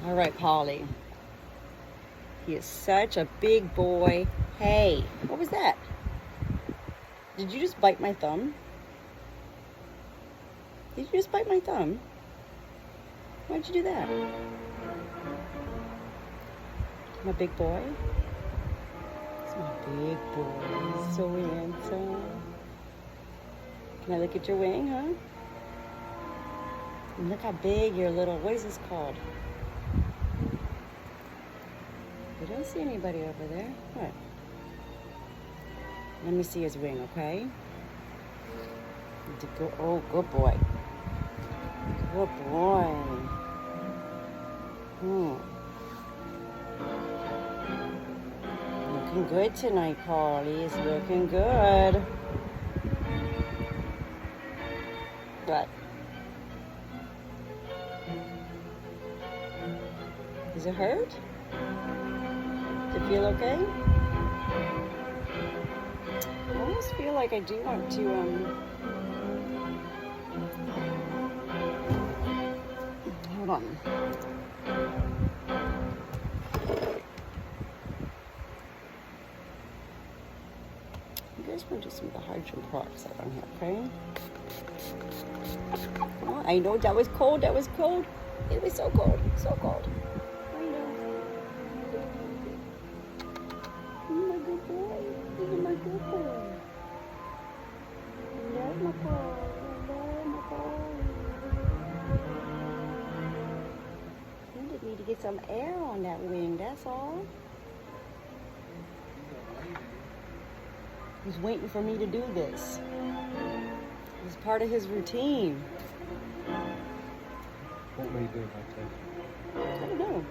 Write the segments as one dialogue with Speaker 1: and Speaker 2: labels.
Speaker 1: All right, Paulie. He is such a big boy. Hey, what was that? Did you just bite my thumb? Did you just bite my thumb? Why'd you do that? My big boy? He's my big boy. He's so handsome. Can I look at your wing, huh? And look how big your little, what is this called? I don't see anybody over there. What? Let me see his wing, okay? Oh, good boy. Good boy. Looking good tonight, Paulie. It's looking good. What? Does it hurt? Does it feel okay? I almost feel like I do want to, hold on. You guys want to do some of the hydrogen peroxide on here, okay? Come on, I know that was cold, that was cold. It was so cold, so cold. I know. You're my good boy. You're my good boy. I love my boy. I love my boy. You just need to get some air on that wing, that's all. He's waiting for me to do this. It's part of his routine.
Speaker 2: What will you do about that?
Speaker 1: I don't know.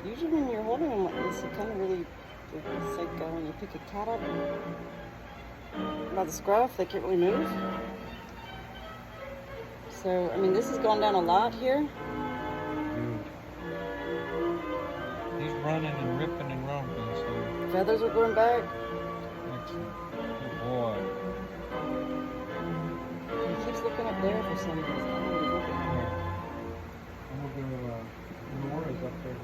Speaker 1: Usually when you're holding him like this, it kind of really, it's like when you pick a cat up by the scruff, they can't really move. So, I mean, this has gone down a lot here.
Speaker 2: He's running and ripping and romping, so...
Speaker 1: Feathers are going back.
Speaker 2: Excellent. Good boy.
Speaker 1: He keeps looking up there for some reason. I don't know what he's looking at.
Speaker 2: I'm going to go, Nora's up there.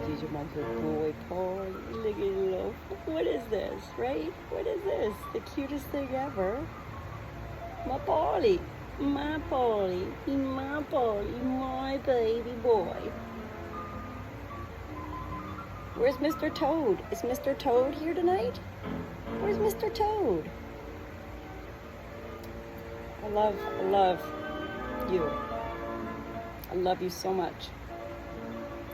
Speaker 1: These are my good boy, Paul. Look at him. What is this, right? What is this? The cutest thing ever. My Paulie. My Paulie. My Paulie. My baby boy. Where's Mr. Toad? Is Mr. Toad here tonight? Where's Mr. Toad? I love you. I love you so much.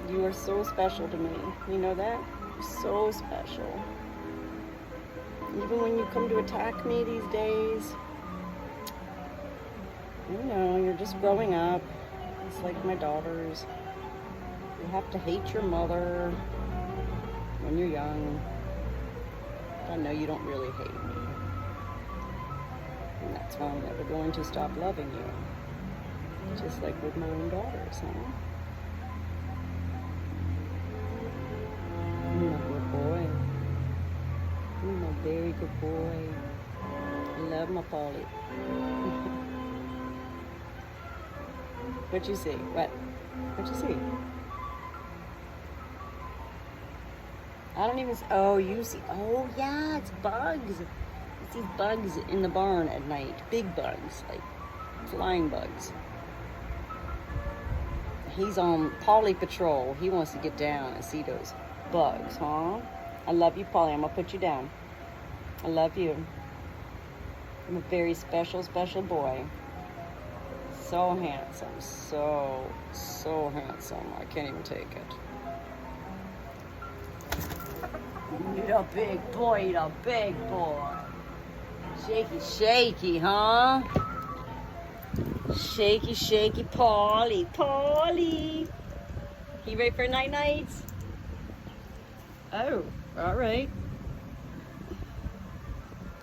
Speaker 1: You are so special to me. You know that? You're so special. Even when you come to attack me these days, you know, you're just growing up. It's like my daughters. You have to hate your mother when you're young. I know you don't really hate me. And that's why I'm never going to stop loving you. Just like with my own daughters, huh? You're my good boy. You're my very good boy. I love my Paulie. What'd you see? What'd you see? I don't even see. Oh, you see. Oh, yeah, it's bugs. It's these bugs in the barn at night. Big bugs, like flying bugs. He's on Paulie patrol. He wants to get down and see those bugs, huh? I love you, Paulie. I'm going to put you down. I love you. I'm a very special, special boy. So handsome. So handsome. I can't even take it. You're a big boy. You're a big boy. Shaky, shaky, huh? Shaky, shaky, Paulie. Paulie. You ready for night-nights? Oh, all right.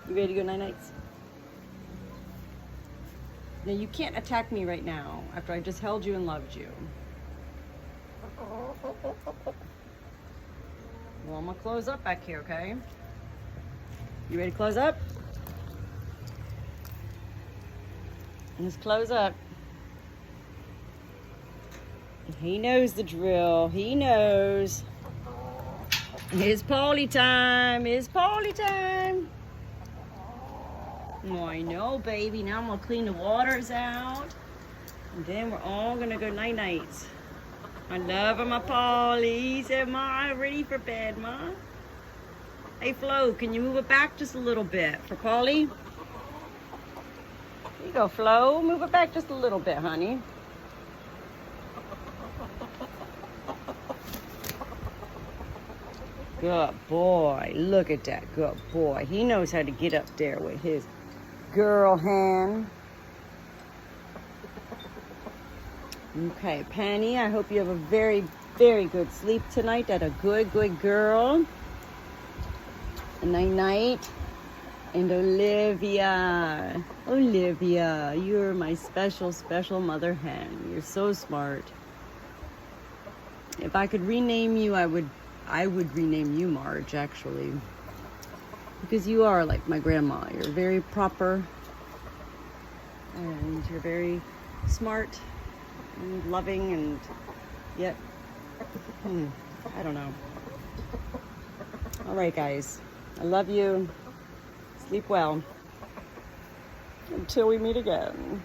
Speaker 1: You ready to go night-nights? Now, you can't attack me right now after I just held you and loved you. Well, I'm going to close up back here, okay? You ready to close up? Let's close up. He knows the drill. He knows. It's Paulie time. It's Paulie time. Oh, I know, baby. Now I'm going to clean the waters out. And then we're all going to go night-night. I love my Paulie. He said, Ma, I'm ready for bed, Ma. Hey, Flo, can you move it back just a little bit for Paulie? Here you go, Flo. Move it back just a little bit, honey. Good boy. Look at that. Good boy. He knows how to get up there with his girl hand. Okay, Penny, I hope you have a very, very good sleep tonight. That a good, good girl. And night-night. And Olivia. Olivia, you're my special, special mother hen. You're so smart. If I could rename you, I would rename you Marge, actually. Because you are like my grandma. You're very proper. And you're very smart and loving and yet, I don't know. All right, guys. I love you. Sleep well. Until we meet again.